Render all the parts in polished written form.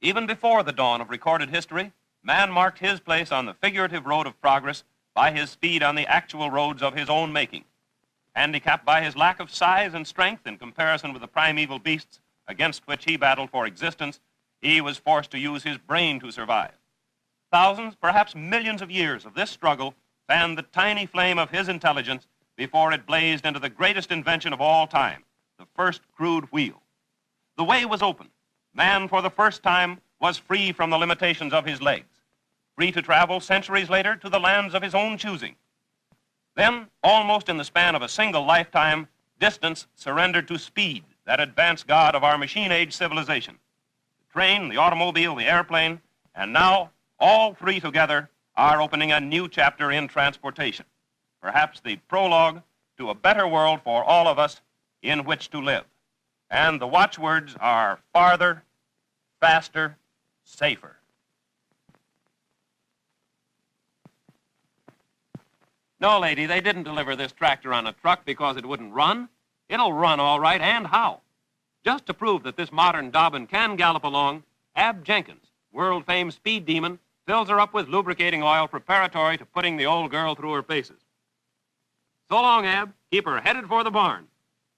Even before the dawn of recorded history, man marked his place on the figurative road of progress by his speed on the actual roads of his own making. Handicapped by his lack of size and strength in comparison with the primeval beasts against which he battled for existence, he was forced to use his brain to survive. Thousands, perhaps millions of years of this struggle fanned the tiny flame of his intelligence before it blazed into the greatest invention of all time, the first crude wheel. The way was open. Man, for the first time, was free from the limitations of his legs, free to travel centuries later to the lands of his own choosing. Then, almost in the span of a single lifetime, distance surrendered to speed, that advanced god of our machine-age civilization. The train, the automobile, the airplane, and now, all three together are opening a new chapter in transportation, perhaps the prologue to a better world for all of us in which to live. And the watchwords are farther, faster, safer. No, lady, they didn't deliver this tractor on a truck because it wouldn't run. It'll run all right, and how? Just to prove that this modern Dobbin can gallop along, Ab Jenkins, world-famed speed demon, fills her up with lubricating oil preparatory to putting the old girl through her paces. So long, Ab. Keep her headed for the barn.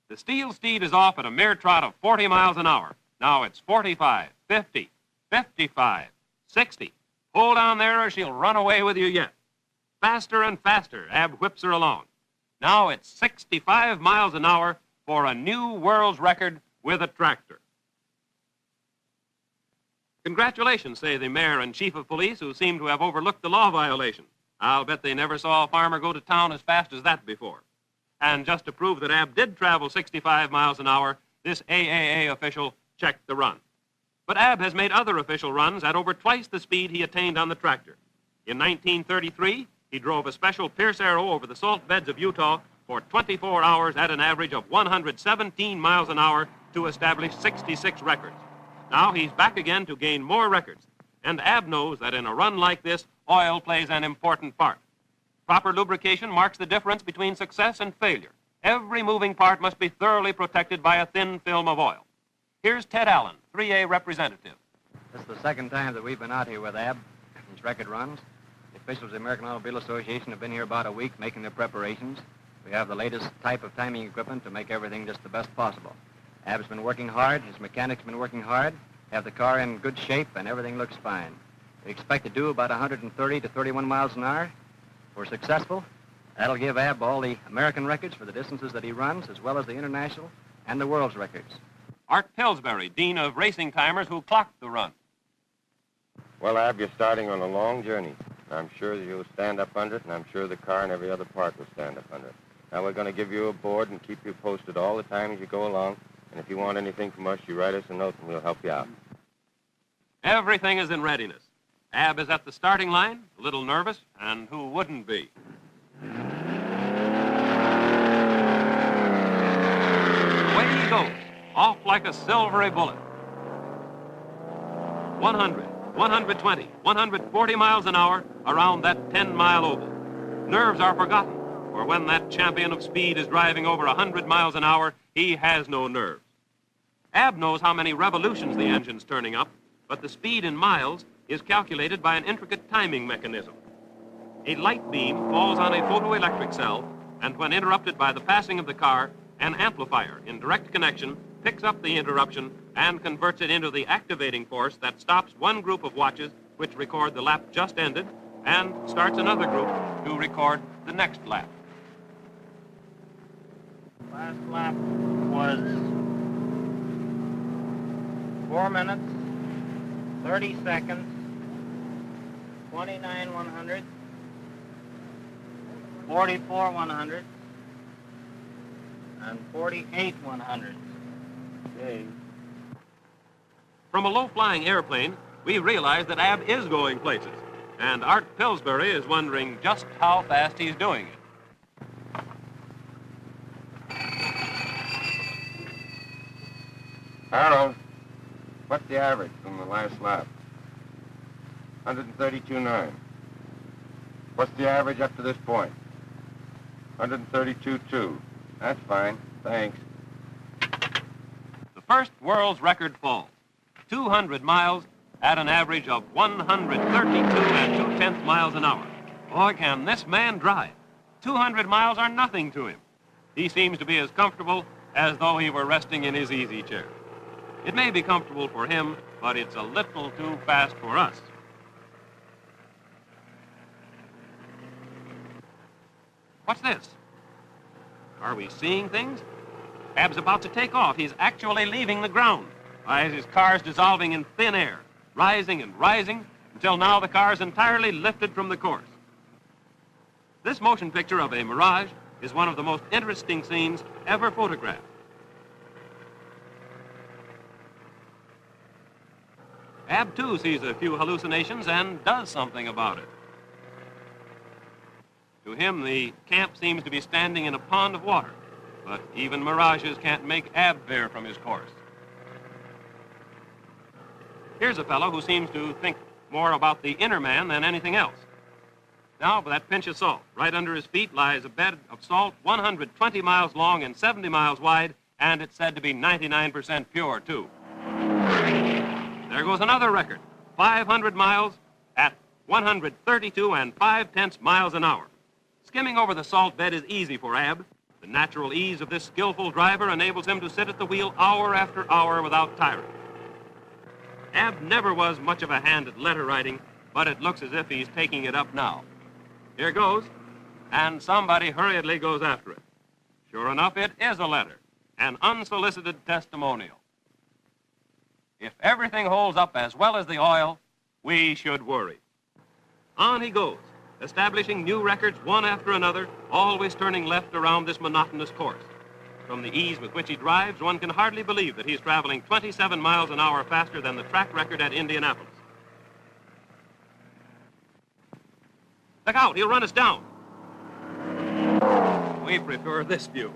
The steel steed is off at a mere trot of 40 miles an hour. Now it's 45, 50, 55, 60. Hold on there or she'll run away with you yet. Faster and faster, Ab whips her along. Now it's 65 miles an hour for a new world's record with a tractor. Congratulations, say the mayor and chief of police, who seem to have overlooked the law violation. I'll bet they never saw a farmer go to town as fast as that before. And just to prove that Ab did travel 65 miles an hour, this AAA official checked the run. But Ab has made other official runs at over twice the speed he attained on the tractor. In 1933, he drove a special Pierce Arrow over the salt beds of Utah for 24 hours at an average of 117 miles an hour to establish 66 records. Now he's back again to gain more records. And Ab knows that in a run like this, oil plays an important part. Proper lubrication marks the difference between success and failure. Every moving part must be thoroughly protected by a thin film of oil. Here's Ted Allen, 3A representative. This is the second time that we've been out here with Ab. These record runs. The officials of the American Automobile Association have been here about a week making their preparations. We have the latest type of timing equipment to make everything just the best possible. Ab's been working hard. His mechanics been working hard. Have the car in good shape, and everything looks fine. We expect to do about 130 to 31 miles an hour. If we're successful, that'll give Ab all the American records for the distances that he runs, as well as the international and the world's records. Art Pillsbury, Dean of Racing Timers, who clocked the run. Well, Ab, you're starting on a long journey. I'm sure you'll stand up under it, and I'm sure the car and every other part will stand up under it. Now, we're going to give you a board and keep you posted all the time as you go along. And if you want anything from us, you write us a note, and we'll help you out. Everything is in readiness. Ab is at the starting line, a little nervous, and who wouldn't be? Away he goes, off like a silvery bullet. 100, 120, 140 miles an hour around that 10-mile oval. Nerves are forgotten, for when that champion of speed is driving over 100 miles an hour, he has no nerves. Ab knows how many revolutions the engine's turning up, but the speed in miles is calculated by an intricate timing mechanism. A light beam falls on a photoelectric cell, and when interrupted by the passing of the car, an amplifier in direct connection picks up the interruption and converts it into the activating force that stops one group of watches which record the lap just ended and starts another group to record the next lap. Last lap was 4 minutes, 30 seconds, 29 100, 44 100, and 48 100. Okay. From a low-flying airplane, we realize that Ab is going places, and Art Pillsbury is wondering just how fast he's doing it. Harold, what's the average from the last lap? 132.9. What's the average up to this point? 132.2. That's fine. Thanks. The first world's record falls. 200 miles at an average of 132 and 2/10 miles an hour. Boy, can this man drive. 200 miles are nothing to him. He seems to be as comfortable as though he were resting in his easy chair. It may be comfortable for him, but it's a little too fast for us. What's this? Are we seeing things? Ab's about to take off. He's actually leaving the ground. As his car's dissolving in thin air, rising and rising, until now the car's entirely lifted from the course. This motion picture of a mirage is one of the most interesting scenes ever photographed. Ab, too, sees a few hallucinations and does something about it. To him, the camp seems to be standing in a pond of water, but even mirages can't make Ab veer from his course. Here's a fellow who seems to think more about the inner man than anything else. Now, for that pinch of salt, right under his feet lies a bed of salt 120 miles long and 70 miles wide, and it's said to be 99% pure, too. There goes another record, 500 miles at 132 and 5/10 miles an hour. Skimming over the salt bed is easy for Ab. The natural ease of this skillful driver enables him to sit at the wheel hour after hour without tiring. Ab never was much of a hand at letter writing, but it looks as if he's taking it up now. Here goes, and somebody hurriedly goes after it. Sure enough, it is a letter, an unsolicited testimonial. If everything holds up as well as the oil, we should worry. On he goes, establishing new records one after another, always turning left around this monotonous course. From the ease with which he drives, one can hardly believe that he's traveling 27 miles an hour faster than the track record at Indianapolis. Look out, he'll run us down. We prefer this view.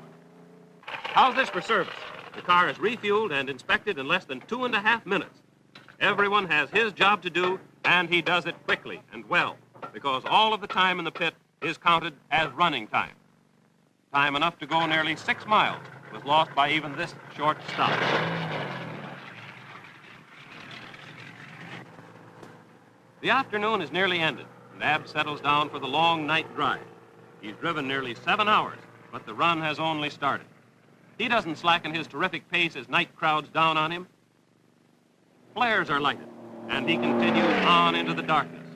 How's this for service? The car is refueled and inspected in less than 2.5 minutes. Everyone has his job to do, and he does it quickly and well, because all of the time in the pit is counted as running time. Time enough to go nearly 6 miles was lost by even this short stop. The afternoon is nearly ended, and Ab settles down for the long night drive. He's driven nearly 7 hours, but the run has only started. He doesn't slacken his terrific pace as night crowds down on him. Flares are lighted, and he continues on into the darkness.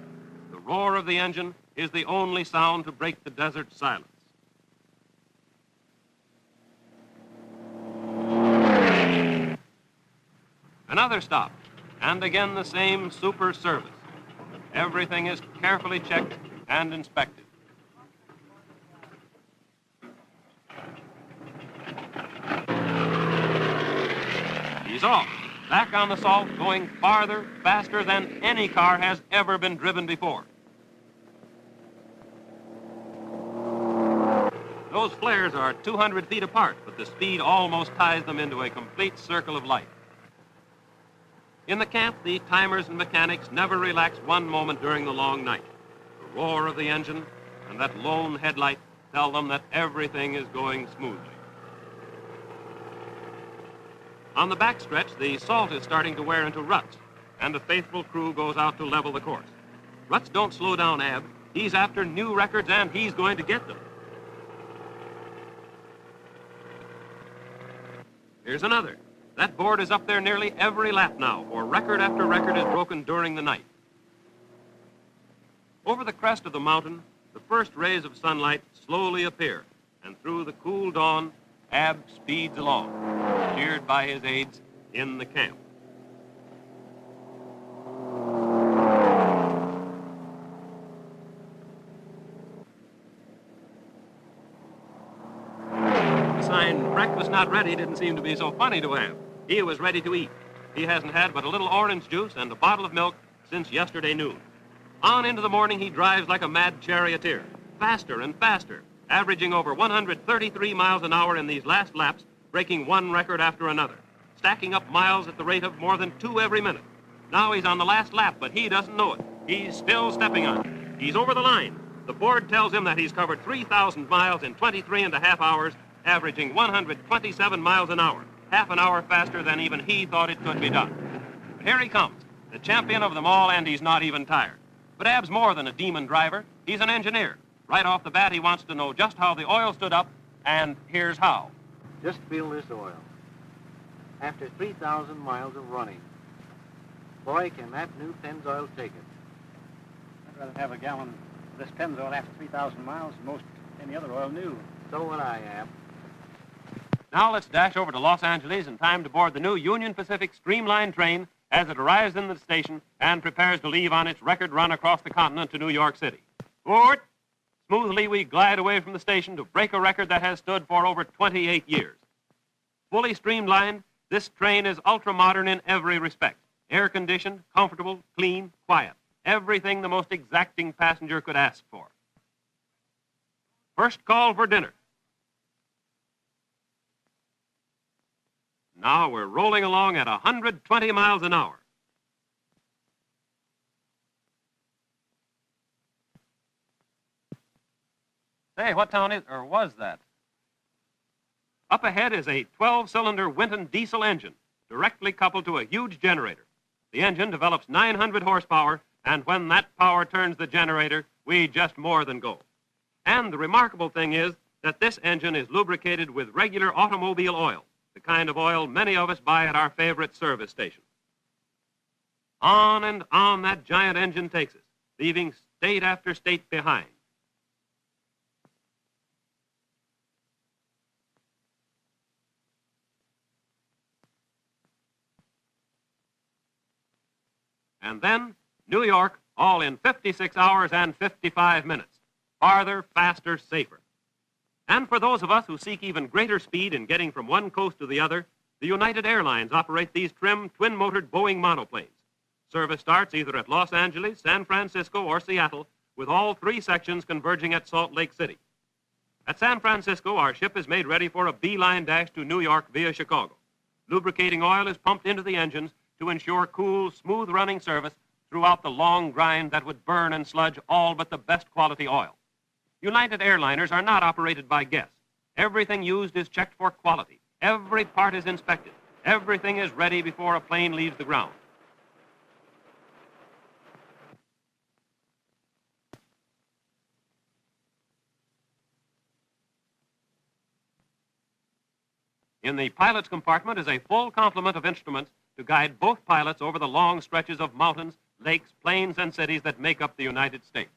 The roar of the engine is the only sound to break the desert silence. Another stop, and again the same super service. Everything is carefully checked and inspected. He's off, back on the salt, going farther, faster than any car has ever been driven before. Those flares are 200 feet apart, but the speed almost ties them into a complete circle of light. In the camp, the timers and mechanics never relax one moment during the long night. The roar of the engine and that lone headlight tell them that everything is going smoothly. On the backstretch, the salt is starting to wear into ruts, and a faithful crew goes out to level the course. Ruts don't slow down Ab. He's after new records, and he's going to get them. Here's another. That board is up there nearly every lap now, for record after record is broken during the night. Over the crest of the mountain, the first rays of sunlight slowly appear, and through the cool dawn, Ab speeds along, cheered by his aides in the camp. The sign, "Breakfast not ready," didn't seem to be so funny to Ab. He was ready to eat. He hasn't had but a little orange juice and a bottle of milk since yesterday noon. On into the morning, he drives like a mad charioteer, faster and faster, averaging over 133 miles an hour in these last laps, breaking one record after another. stacking up miles at the rate of more than 2 every minute. Now he's on the last lap, but he doesn't know it. He's still stepping on it. He's over the line. The board tells him that he's covered 3,000 miles in 23.5 hours, averaging 127 miles an hour, half an hour faster than even he thought it could be done. But here he comes, the champion of them all, and he's not even tired. But Ab's more than a demon driver. He's an engineer. Right off the bat, he wants to know just how the oil stood up, and here's how. Just feel this oil. After 3,000 miles of running, boy, can that new Pennzoil take it. I'd rather have a gallon of this Pennzoil after 3,000 miles than most any other oil new. So would I, Ab. Now let's dash over to Los Angeles in time to board the new Union Pacific Streamline train as it arrives in the station and prepares to leave on its record run across the continent to New York City. Port! Smoothly we glide away from the station to break a record that has stood for over 28 years. Fully streamlined, this train is ultra-modern in every respect. Air-conditioned, comfortable, clean, quiet. Everything the most exacting passenger could ask for. First call for dinner. Now we're rolling along at 120 miles an hour. Say, what town is, or was that? Up ahead is a 12-cylinder Winton diesel engine, directly coupled to a huge generator. The engine develops 900 horsepower, and when that power turns the generator, we just more than go. And the remarkable thing is that this engine is lubricated with regular automobile oil, the kind of oil many of us buy at our favorite service station. On and on that giant engine takes us, leaving state after state behind. And then, New York, all in 56 hours and 55 minutes. Farther, faster, safer. And for those of us who seek even greater speed in getting from one coast to the other, the United Airlines operate these trim, twin-motored Boeing monoplanes. Service starts either at Los Angeles, San Francisco, or Seattle, with all 3 sections converging at Salt Lake City. At San Francisco, our ship is made ready for a beeline dash to New York via Chicago. Lubricating oil is pumped into the engines to ensure cool, smooth-running service throughout the long grind that would burn and sludge all but the best quality oil. United airliners are not operated by guess. Everything used is checked for quality. Every part is inspected. Everything is ready before a plane leaves the ground. In the pilot's compartment is a full complement of instruments to guide both pilots over the long stretches of mountains, lakes, plains, and cities that make up the United States.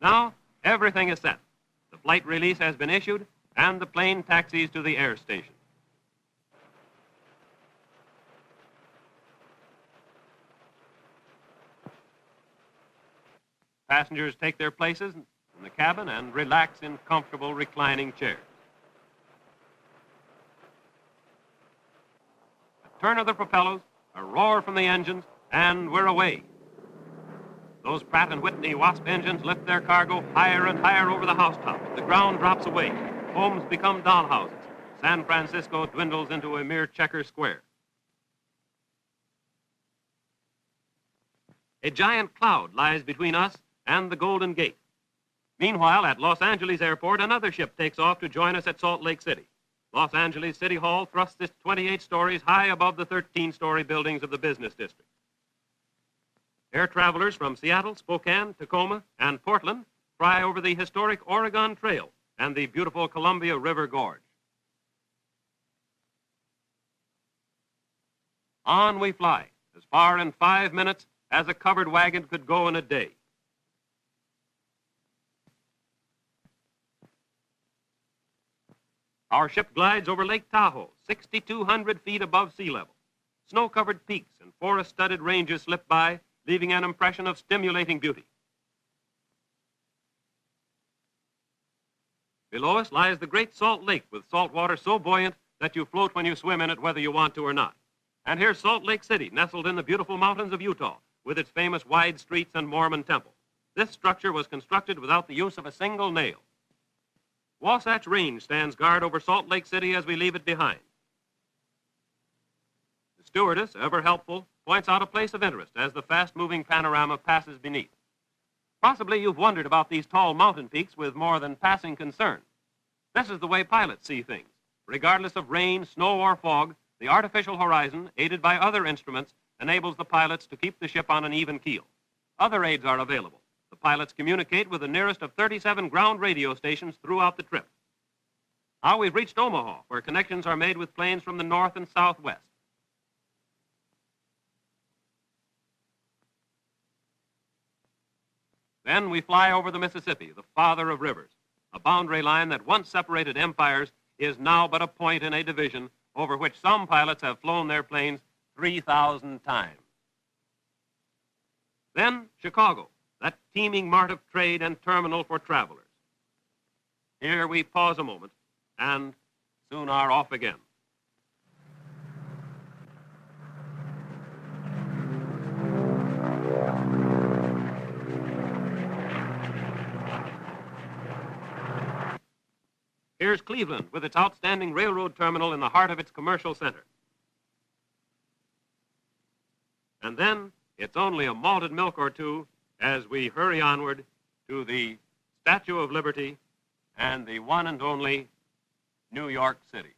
Now, everything is set. The flight release has been issued, and the plane taxis to the air station. Passengers take their places in the cabin and relax in comfortable reclining chairs. A turn of the propellers, a roar from the engines, and we're away. Those Pratt & Whitney Wasp engines lift their cargo higher and higher over the housetops. The ground drops away. Homes become dollhouses. San Francisco dwindles into a mere checker square. A giant cloud lies between us and the Golden Gate. Meanwhile, at Los Angeles Airport, another ship takes off to join us at Salt Lake City. Los Angeles City Hall thrusts its 28 stories high above the 13-story buildings of the business district. Air travelers from Seattle, Spokane, Tacoma, and Portland fly over the historic Oregon Trail and the beautiful Columbia River Gorge. On we fly, as far in 5 minutes as a covered wagon could go in a day. Our ship glides over Lake Tahoe, 6,200 feet above sea level. Snow-covered peaks and forest-studded ranges slip by, leaving an impression of stimulating beauty. Below us lies the Great Salt Lake with salt water so buoyant that you float when you swim in it whether you want to or not. And here's Salt Lake City, nestled in the beautiful mountains of Utah, with its famous wide streets and Mormon temple. This structure was constructed without the use of a single nail. Wasatch Range stands guard over Salt Lake City as we leave it behind. Stewardess, ever helpful, points out a place of interest as the fast-moving panorama passes beneath. Possibly you've wondered about these tall mountain peaks with more than passing concern. This is the way pilots see things. Regardless of rain, snow, or fog, the artificial horizon, aided by other instruments, enables the pilots to keep the ship on an even keel. Other aids are available. The pilots communicate with the nearest of 37 ground radio stations throughout the trip. Now we've reached Omaha, where connections are made with planes from the north and southwest. Then we fly over the Mississippi, the father of rivers. A boundary line that once separated empires is now but a point in a division over which some pilots have flown their planes 3,000 times. Then Chicago, that teeming mart of trade and terminal for travelers. Here we pause a moment and soon are off again. Here's Cleveland with its outstanding railroad terminal in the heart of its commercial center. And then it's only a malted milk or two as we hurry onward to the Statue of Liberty and the one and only New York City.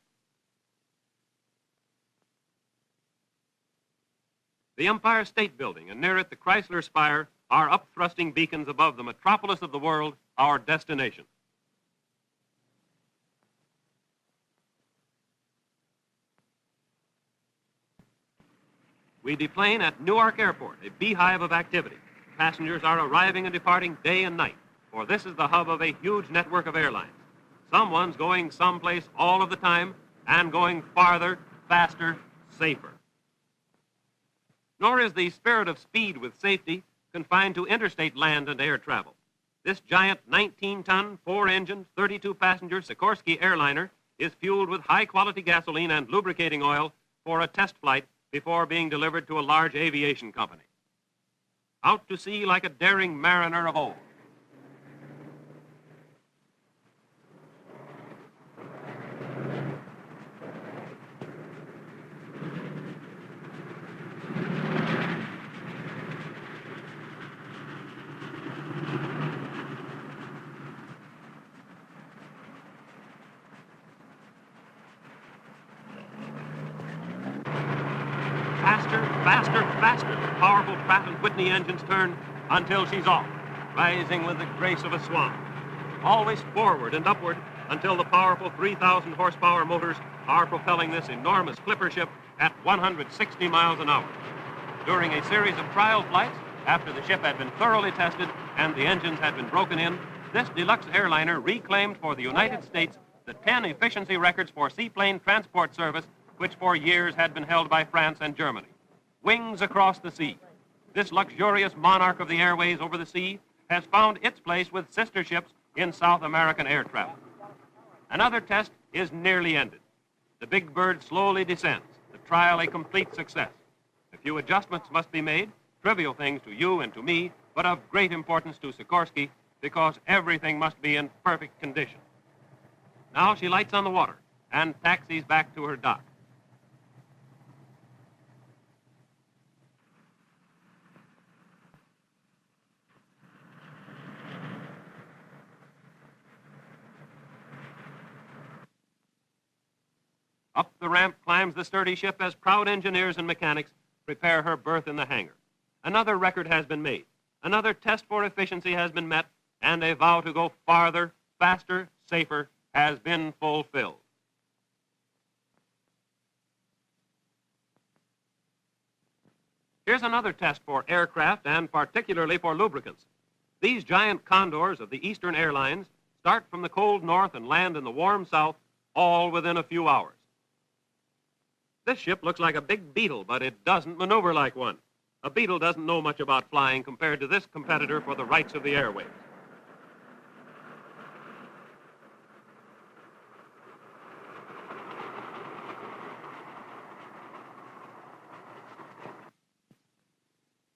The Empire State Building and near it the Chrysler Spire are up-thrusting beacons above the metropolis of the world, our destination. We deplane at Newark Airport, a beehive of activity. Passengers are arriving and departing day and night, for this is the hub of a huge network of airlines. Someone's going someplace all of the time and going farther, faster, safer. Nor is the spirit of speed with safety confined to interstate land and air travel. This giant 19-ton, 4-engine, 32-passenger Sikorsky airliner is fueled with high-quality gasoline and lubricating oil for a test flight before being delivered to a large aviation company. Out to sea like a daring mariner of old. Faster, faster, the powerful Pratt & Whitney engines turn until she's off, rising with the grace of a swan. Always forward and upward until the powerful 3,000 horsepower motors are propelling this enormous clipper ship at 160 miles an hour. During a series of trial flights, after the ship had been thoroughly tested and the engines had been broken in, this deluxe airliner reclaimed for the United States the 10 efficiency records for seaplane transport service which for years had been held by France and Germany. Wings across the sea. This luxurious monarch of the airways over the sea has found its place with sister ships in South American air travel. Another test is nearly ended. The big bird slowly descends, the trial a complete success. A few adjustments must be made, trivial things to you and to me, but of great importance to Sikorsky because everything must be in perfect condition. Now she lights on the water and taxis back to her dock. Up the ramp climbs the sturdy ship as proud engineers and mechanics prepare her berth in the hangar. Another record has been made. Another test for efficiency has been met, and a vow to go farther, faster, safer has been fulfilled. Here's another test for aircraft and particularly for lubricants. These giant condors of the Eastern Airlines start from the cold north and land in the warm south, all within a few hours. This ship looks like a big beetle, but it doesn't maneuver like one. A beetle doesn't know much about flying compared to this competitor for the rights of the airways.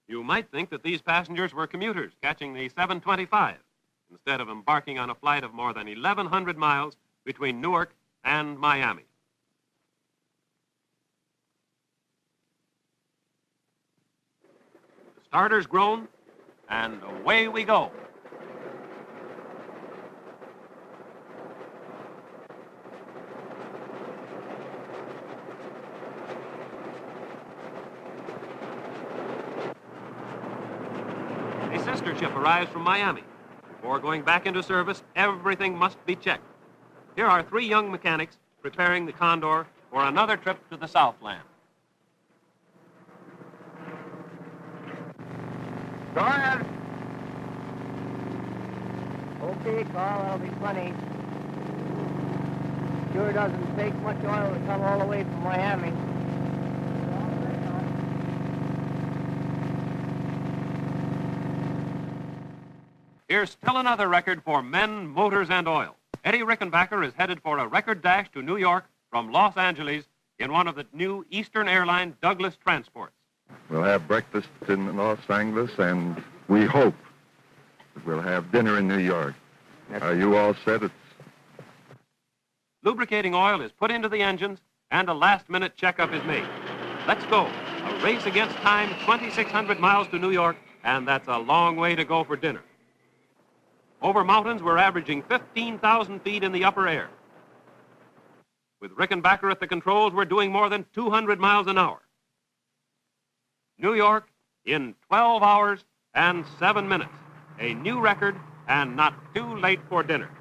You might think that these passengers were commuters catching the 725 instead of embarking on a flight of more than 1,100 miles between Newark and Miami. starter's groan, and away we go. A sister ship arrives from Miami. Before going back into service, everything must be checked. Here are 3 young mechanics preparing the Condor for another trip to the Southland. Go ahead. Okay, Carl, that'll be plenty. Sure doesn't take much oil to come all the way from Miami. Here's still another record for men, motors, and oil. Eddie Rickenbacker is headed for a record dash to New York from Los Angeles in one of the new Eastern Airlines Douglas transports. We'll have breakfast in Los Angeles, and we hope that we'll have dinner in New York. Are you all set? Lubricating oil is put into the engines, and a last-minute checkup is made. Let's go. A race against time, 2,600 miles to New York, and that's a long way to go for dinner. Over mountains, we're averaging 15,000 feet in the upper air. With Rickenbacker at the controls, we're doing more than 200 miles an hour. New York in 12 hours and 7 minutes. A new record and not too late for dinner.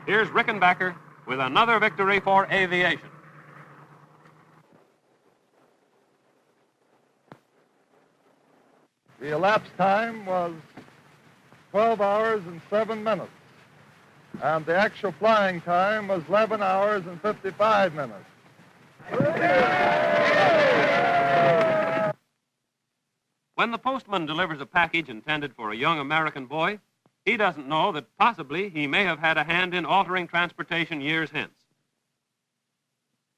Here's Rickenbacker with another victory for aviation. The elapsed time was 12 hours and 7 minutes. And the actual flying time was 11 hours and 55 minutes. When the postman delivers a package intended for a young American boy, he doesn't know that possibly he may have had a hand in altering transportation years hence.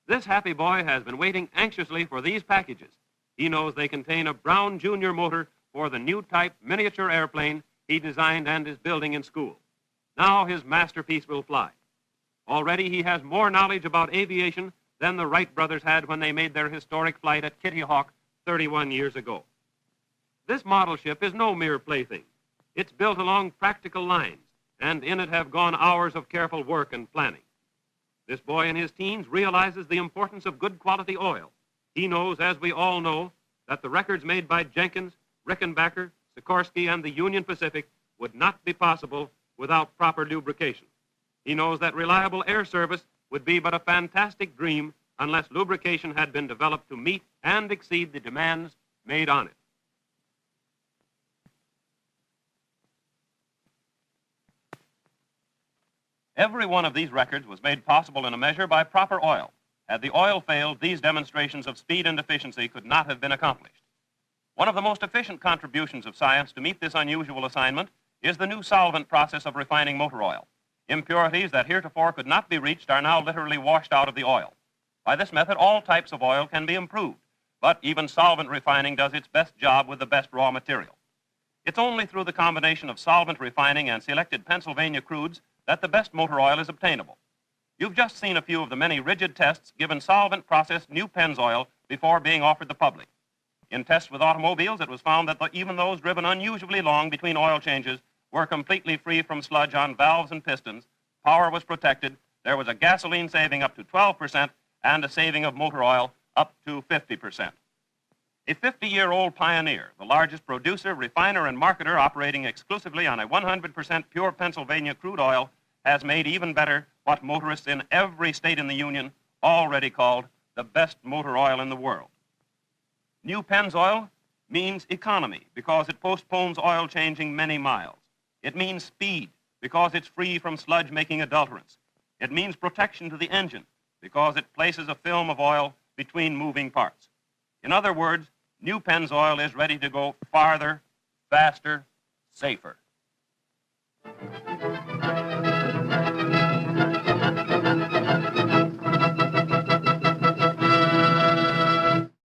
This happy boy has been waiting anxiously for these packages. He knows they contain a Brown Jr. motor for the new type miniature airplane he designed and is building in school. Now his masterpiece will fly. Already he has more knowledge about aviation than the Wright brothers had when they made their historic flight at Kitty Hawk 31 years ago. This model ship is no mere plaything. It's built along practical lines, and in it have gone hours of careful work and planning. This boy in his teens realizes the importance of good quality oil. He knows, as we all know, that the records made by Jenkins, Rickenbacker, Sikorsky, and the Union Pacific would not be possible without proper lubrication. He knows that reliable air service would be but a fantastic dream unless lubrication had been developed to meet and exceed the demands made on it. Every one of these records was made possible in a measure by proper oil. Had the oil failed, these demonstrations of speed and efficiency could not have been accomplished. One of the most efficient contributions of science to meet this unusual assignment is the new solvent process of refining motor oil. Impurities that heretofore could not be reached are now literally washed out of the oil. By this method, all types of oil can be improved, but even solvent refining does its best job with the best raw material. It's only through the combination of solvent refining and selected Pennsylvania crudes that the best motor oil is obtainable. You've just seen a few of the many rigid tests given solvent-processed new Pennzoil before being offered the public. In tests with automobiles, it was found that even those driven unusually long between oil changes were completely free from sludge on valves and pistons, power was protected, there was a gasoline saving up to 12%, and a saving of motor oil up to 50%. A 50-year-old pioneer, the largest producer, refiner, and marketer operating exclusively on a 100% pure Pennsylvania crude oil, has made even better what motorists in every state in the Union already called the best motor oil in the world. New Pennzoil means economy because it postpones oil changing many miles. It means speed because it's free from sludge-making adulterants. It means protection to the engine because it places a film of oil between moving parts. In other words, new Pennzoil is ready to go farther, faster, safer.